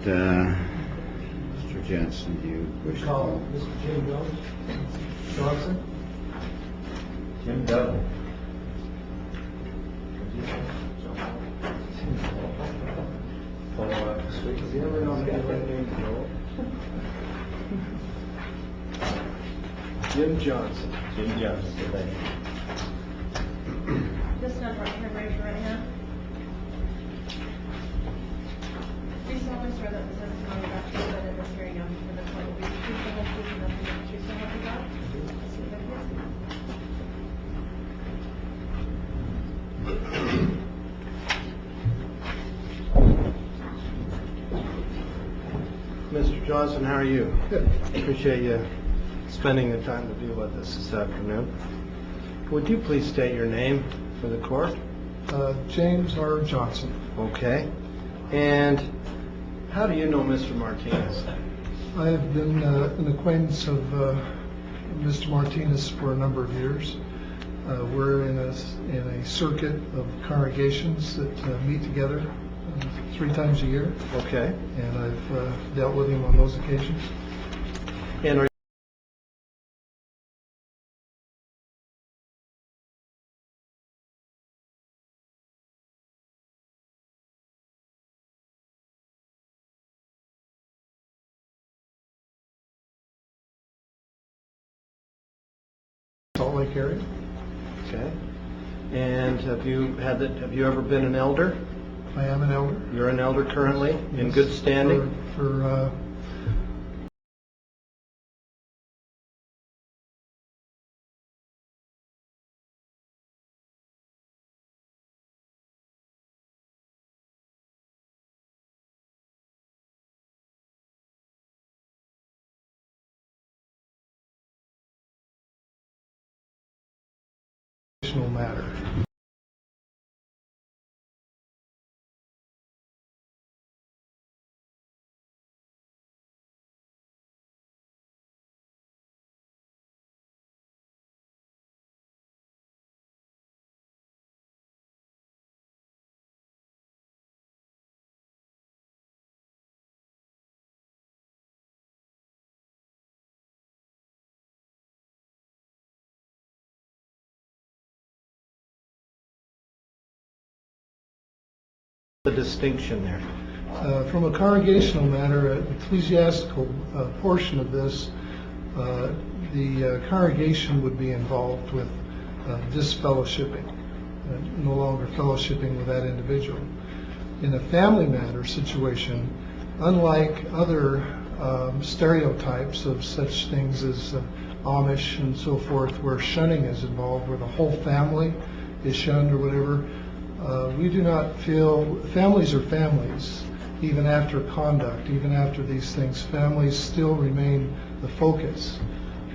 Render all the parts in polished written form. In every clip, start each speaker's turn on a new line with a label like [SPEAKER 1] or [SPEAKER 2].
[SPEAKER 1] Mr. Jensen, do you wish to call?
[SPEAKER 2] Mr. Jim Johnson?
[SPEAKER 3] Jim Dudley.
[SPEAKER 2] Jim Johnson.
[SPEAKER 3] Jim Johnson, thank you.
[SPEAKER 4] This number right here, raise your right hand. Do you solemnly swear that the testimony about you said in this hearing on before the court will be the truth, the whole truth, and nothing but the truth, so help you God? Let's see if I
[SPEAKER 2] Mr. Johnson, how are you? Good. Appreciate you spending the time to be with us this afternoon. Would you please state your name for the court?
[SPEAKER 5] James R. Johnson.
[SPEAKER 2] Okay. And how do you know Mr. Martinez?
[SPEAKER 5] I have been an acquaintance of Mr. Martinez for a number of years. We're in a circuit of congregations that meet together 3 times a year.
[SPEAKER 2] Okay.
[SPEAKER 5] And I've dealt with him on those occasions.
[SPEAKER 2] And are
[SPEAKER 5] Salt Lake area.
[SPEAKER 2] okay. And have you ever been an elder?
[SPEAKER 5] I am an elder.
[SPEAKER 2] You're an elder currently, in
[SPEAKER 5] Yes,
[SPEAKER 2] good standing?
[SPEAKER 5] For matter.
[SPEAKER 2] The distinction there.
[SPEAKER 5] From a congregational matter, an ecclesiastical portion of this, the congregation would be involved with disfellowshipping, no longer fellowshipping with that individual. In a family matter situation, unlike other stereotypes of such things as Amish and so forth, where shunning is involved, where the whole family is shunned or whatever, we do not feel families are families. Even after conduct, even after these things, families still remain the focus.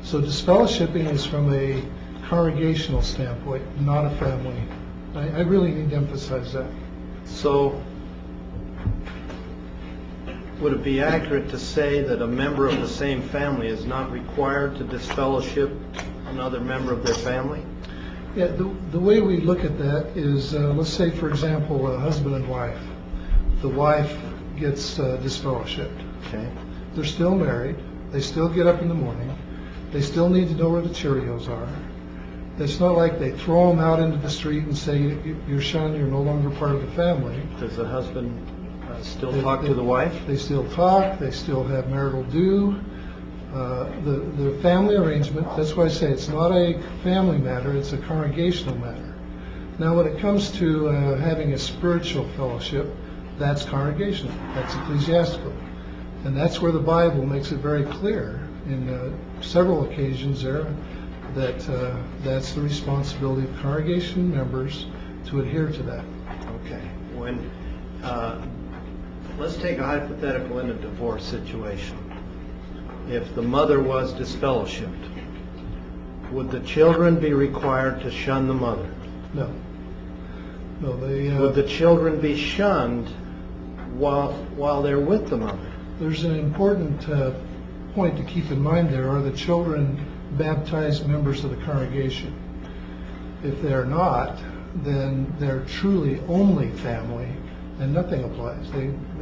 [SPEAKER 5] So disfellowshipping is from a congregational standpoint, not a family. I really need to emphasize that.
[SPEAKER 2] So, would it be accurate to say that a member of the same family is not required to disfellowship another member of their family?
[SPEAKER 5] Yeah, the way we look at that is, let's say, for example, a husband and wife. The wife gets disfellowshipped.
[SPEAKER 2] Okay. They're
[SPEAKER 5] Still married. They still get up in the morning. They still need to know where the Cheerios are. It's not like they throw them out into the street and say, you're shunned, you're no longer part of the family.
[SPEAKER 2] Does the husband still talk to the wife?
[SPEAKER 5] They still talk. They still have marital due. The family arrangement, that's why I say it's not a family matter, it's a congregational matter. Now when it comes to having a spiritual fellowship, that's congregational, that's ecclesiastical. And that's where the Bible makes it very clear in several occasions there that that's the responsibility of congregation members to adhere to that.
[SPEAKER 2] Okay. Let's take a hypothetical in a divorce situation. If the mother was disfellowshipped, would the children be required to shun the mother?
[SPEAKER 5] No. No,
[SPEAKER 2] Would the children be shunned while they're with the mother?
[SPEAKER 5] There's an important point to keep in mind there. Are the children baptized members of the congregation? If they're not, then they're truly only family and nothing applies.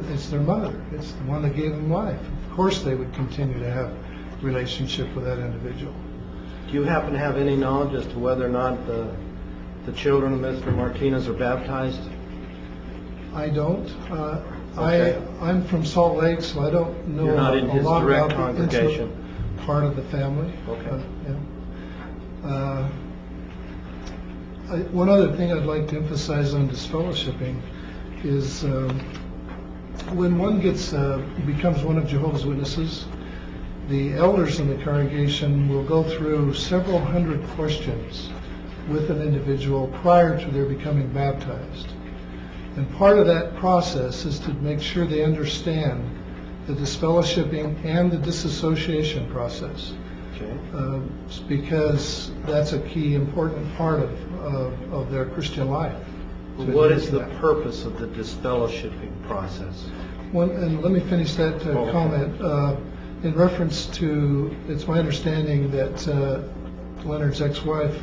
[SPEAKER 5] It's their mother. It's the one that gave them life. Of course they would continue to have a relationship with that individual.
[SPEAKER 2] Do you happen to have any knowledge as to whether or not the children of Mr. Martinez are baptized?
[SPEAKER 5] I don't.
[SPEAKER 2] Okay.
[SPEAKER 5] I'm from Salt Lake, so I don't know
[SPEAKER 2] You're not in
[SPEAKER 5] a
[SPEAKER 2] his
[SPEAKER 5] lot
[SPEAKER 2] direct
[SPEAKER 5] about the
[SPEAKER 2] congregation.
[SPEAKER 5] intimate part of the family.
[SPEAKER 2] Okay.
[SPEAKER 5] Yeah. One other thing I'd like to emphasize on disfellowshipping is when one becomes one of Jehovah's Witnesses, the elders in the congregation will go through several hundred questions with an individual prior to their becoming baptized. And part of that process is to make sure they understand the disfellowshipping and the disassociation process.
[SPEAKER 2] Okay.
[SPEAKER 5] Because that's a key important part of their Christian life.
[SPEAKER 2] What is the purpose of the disfellowshipping process?
[SPEAKER 5] And let me finish that comment. In reference to, it's my understanding that Leonard's ex-wife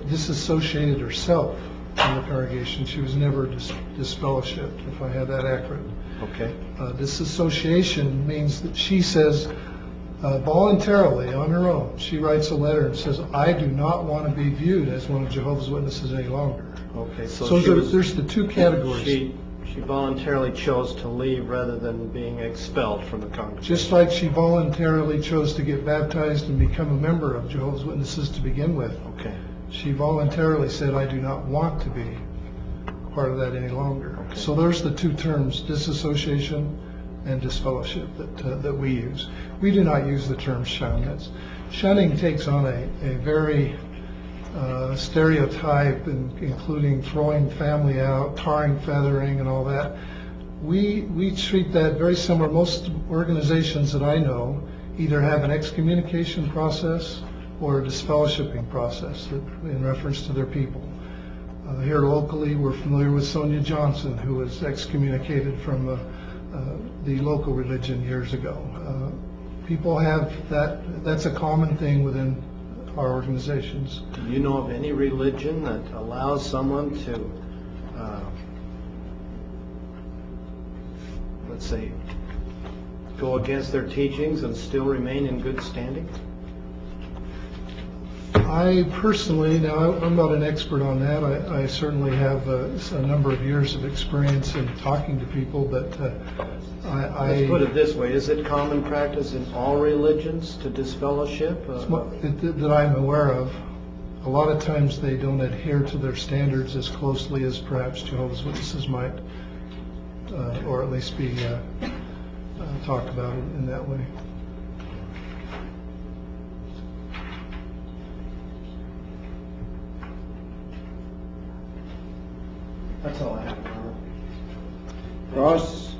[SPEAKER 5] disassociated herself from the congregation. She was never disfellowshipped, if I have that accurate.
[SPEAKER 2] Okay.
[SPEAKER 5] Disassociation means that she says voluntarily, on her own, she writes a letter and says, I do not want to be viewed as one of Jehovah's Witnesses any longer.
[SPEAKER 2] Okay.
[SPEAKER 5] So there's the two categories.
[SPEAKER 2] She voluntarily chose to leave rather than being expelled from the congregation.
[SPEAKER 5] Just like she voluntarily chose to get baptized and become a member of Jehovah's Witnesses to begin with.
[SPEAKER 2] Okay.
[SPEAKER 5] She voluntarily said, I do not want to be part of that any longer.
[SPEAKER 2] Okay.
[SPEAKER 5] So there's the two terms, disassociation and disfellowship, that we use. We do not use the term shun. Shunning takes on a very stereotype, including throwing family out, tarring, feathering, and all that. We treat that very similar. Most organizations that I know either have an excommunication process or a disfellowshipping process in reference to their people. Here locally, we're familiar with Sonia Johnson, who was excommunicated from the local religion years ago. People have that. That's a common thing within our organizations.
[SPEAKER 2] Do you know of any religion that allows someone to, let's say, go against their teachings and still remain in good standing?
[SPEAKER 5] I personally, now I'm not an expert on that. I certainly have a number of years of experience in talking to people, but
[SPEAKER 2] Let's put it this way: is it common practice in all religions to disfellowship?
[SPEAKER 5] That I'm aware of. A lot of times they don't adhere to their standards as closely as perhaps Jehovah's Witnesses might, or at least be talked about in that way.
[SPEAKER 2] That's all I have.
[SPEAKER 1] Ross?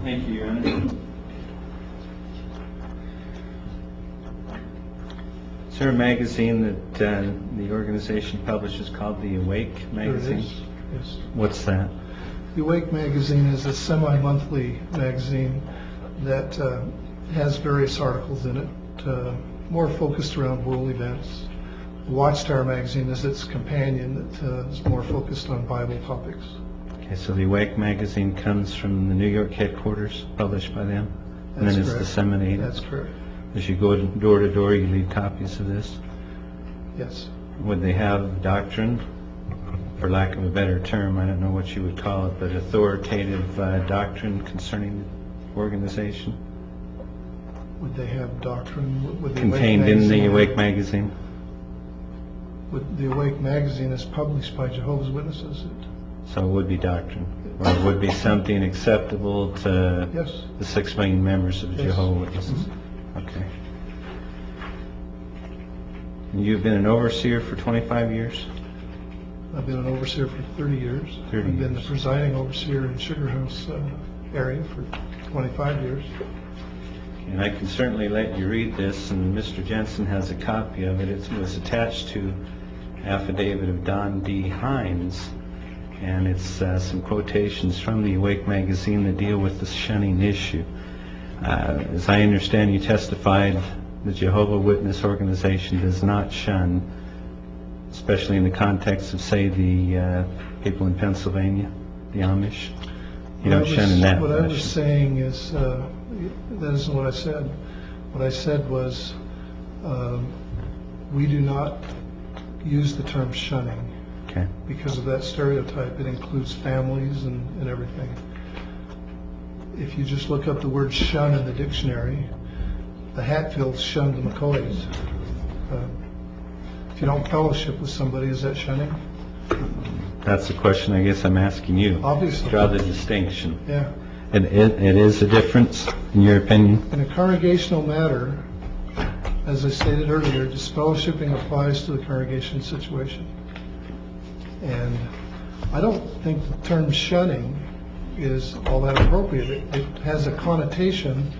[SPEAKER 3] Thank you, Your Honor. Is there a magazine that the organization publishes called The Awake magazine?
[SPEAKER 5] There it is. Yes.
[SPEAKER 3] What's that?
[SPEAKER 5] The Awake magazine is a semi-monthly magazine that has various articles in it, more focused around world events. WatchTower magazine is its companion that is more focused on Bible topics.
[SPEAKER 3] Okay, so the Awake magazine comes from the New York headquarters, published by them, and then it's disseminated.
[SPEAKER 5] That's correct.
[SPEAKER 3] As you go door to door, you leave copies of this.
[SPEAKER 5] Yes.
[SPEAKER 3] Would they have doctrine, for lack of a better term, I don't know what you would call it, but authoritative doctrine concerning the organization?
[SPEAKER 5] Would they have doctrine? Would the
[SPEAKER 3] Contained in the Awake magazine?
[SPEAKER 5] The Awake magazine is published by Jehovah's Witnesses.
[SPEAKER 3] So it would be doctrine, or it would be something acceptable to
[SPEAKER 5] Yes.
[SPEAKER 3] the 6 million members of the
[SPEAKER 5] Yes.
[SPEAKER 3] Jehovah's Witnesses.
[SPEAKER 5] Mhm.
[SPEAKER 3] Okay. And you've been an overseer for 25 years?
[SPEAKER 5] I've been an overseer for 30 years.
[SPEAKER 3] 30
[SPEAKER 5] I've been the
[SPEAKER 3] years.
[SPEAKER 5] presiding overseer in Sugar House area for 25 years.
[SPEAKER 3] And I can certainly let you read this, and Mr. Jensen has a copy of it. It was attached to affidavit of Don D. Hines, and it's some quotations from the Awake magazine that deal with the shunning issue. As I understand, you testified the Jehovah's Witness organization does not shun, especially in the context of, say, the people in Pennsylvania. the Amish? You don't shun in that
[SPEAKER 5] What I was
[SPEAKER 3] fashion.
[SPEAKER 5] saying is, that isn't what I said. What I said was, we do not use the term shunning
[SPEAKER 3] Okay.
[SPEAKER 5] because of that stereotype. It includes families and everything. If you just look up the word shun in the dictionary, the Hatfields shunned the McCoys. If you don't fellowship with somebody, is that shunning?
[SPEAKER 3] That's the question I guess I'm asking you.
[SPEAKER 5] Obviously.
[SPEAKER 3] Draw the distinction.
[SPEAKER 5] Yeah.
[SPEAKER 3] And it is a difference, in your opinion?
[SPEAKER 5] In a congregational matter, as I stated earlier, disfellowshipping applies to the congregation situation. And I don't think the term shunning is all that appropriate. It has a connotation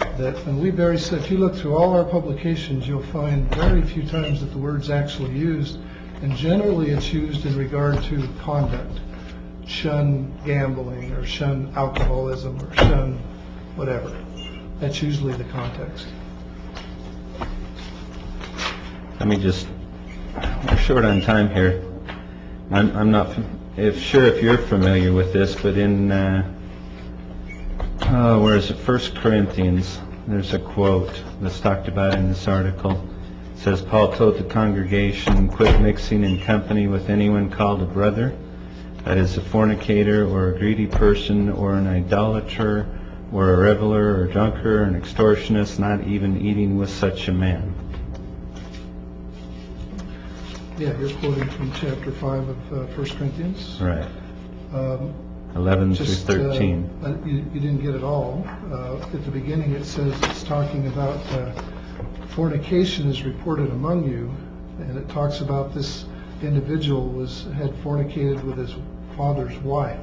[SPEAKER 5] that, and if you look through all our publications, you'll find very few times that the word's actually used, and generally it's used in regard to conduct. Shun gambling, or shun alcoholism, or shun whatever. That's usually the context.
[SPEAKER 3] Let me just, we're short on time here. I'm not sure if you're familiar with this, but in, where is it, 1 Corinthians, there's a quote that's talked about in this article. It says, Paul told the congregation, quit mixing in company with anyone called a brother, that is a fornicator or a greedy person or an idolater or a reveler or drunkard or an extortionist, not even eating with such a man.
[SPEAKER 5] Yeah, you're quoting from chapter 5 of 1 Corinthians.
[SPEAKER 3] Right. 11 through 13.
[SPEAKER 5] You didn't get it all. At the beginning it says it's talking about fornication is reported among you, and it talks about this individual had fornicated with his father's wife.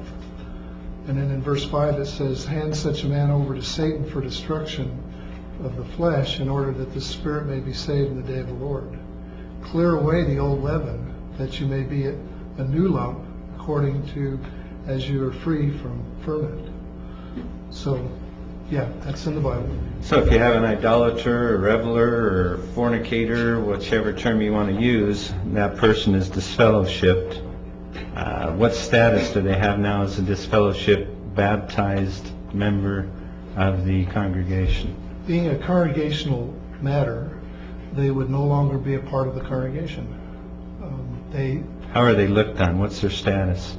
[SPEAKER 5] And then in verse 5 it says, hand such a man over to Satan for destruction of the flesh, in order that the spirit may be saved in the day of the Lord. Clear away the old leaven, that you may be a new lump, according to as you are free from ferment. So, yeah, that's in the Bible.
[SPEAKER 3] So if you have an idolater, a reveler, or fornicator, whichever term you want to use, that person is disfellowshipped. What status do they have now as a disfellowshipped, baptized member of the congregation?
[SPEAKER 5] Being a congregational matter, they would no longer be a part of the congregation.
[SPEAKER 3] How are they looked on? What's their status?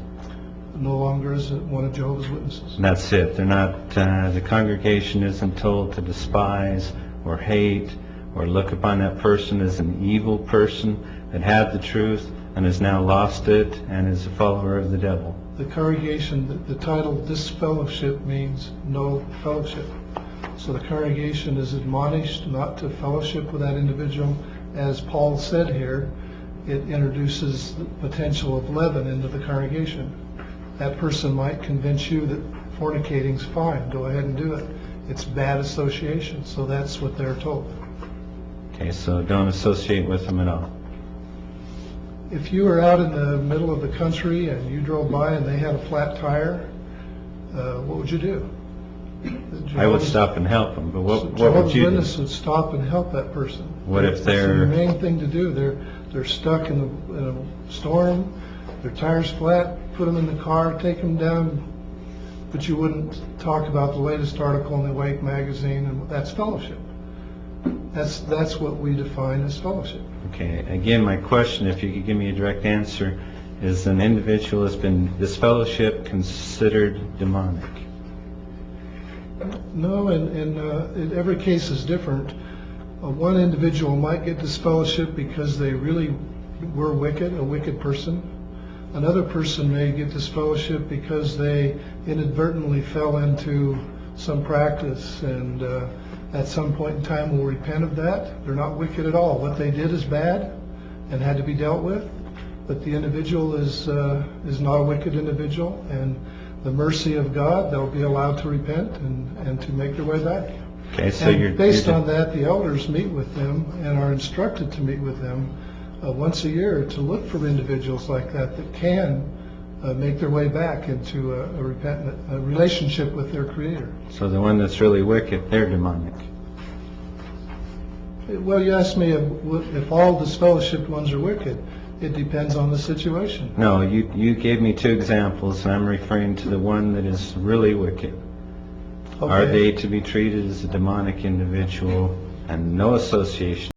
[SPEAKER 5] No longer as one of Jehovah's Witnesses.
[SPEAKER 3] And that's it. They're not. The congregation isn't told to despise or hate or look upon that person as an evil person that had the truth and has now lost it and is a follower of the devil.
[SPEAKER 5] The congregation, the title disfellowship means no fellowship. So the congregation is admonished not to fellowship with that individual. As Paul said here, it introduces the potential of leaven into the congregation. That person might convince you that fornicating's fine, go ahead and do it. It's bad association, so that's what they're told.
[SPEAKER 3] Okay, so don't associate with them at all.
[SPEAKER 5] If you were out in the middle of the country and you drove by and they had a flat tire, what would you do?
[SPEAKER 3] I would stop and help them, but what would
[SPEAKER 5] Jehovah's
[SPEAKER 3] you do?
[SPEAKER 5] Witnesses would stop and help that person.
[SPEAKER 3] What if
[SPEAKER 5] It's
[SPEAKER 3] they're...
[SPEAKER 5] the main thing to do. They're stuck in a storm, their tire's flat, put them in the car, take them down, but you wouldn't talk about the latest article in the Awake magazine, and that's fellowship. That's what we define as fellowship.
[SPEAKER 3] Okay, again, my question, if you could give me a direct answer, is an individual has been disfellowship considered demonic?
[SPEAKER 5] No, and every case is different. One individual might get disfellowship because they really were wicked, a wicked person. Another person may get disfellowship because they inadvertently fell into some practice and at some point in time will repent of that. They're not wicked at all. What they did is bad and had to be dealt with, but the individual is not a wicked individual, and the mercy of God, they'll be allowed to repent and to make their way back.
[SPEAKER 3] Okay, so
[SPEAKER 5] and based on that, the elders meet with them and are instructed to meet with them once a year to look for individuals like that can make their way back into a repentant relationship with their Creator.
[SPEAKER 3] So the one that's really wicked, they're demonic.
[SPEAKER 5] Well, you asked me if all disfellowshipped ones are wicked. It depends on the situation.
[SPEAKER 3] No, you gave me two examples, and I'm referring to the one that is really wicked. Are
[SPEAKER 5] Okay.
[SPEAKER 3] they to be treated as a demonic individual and no association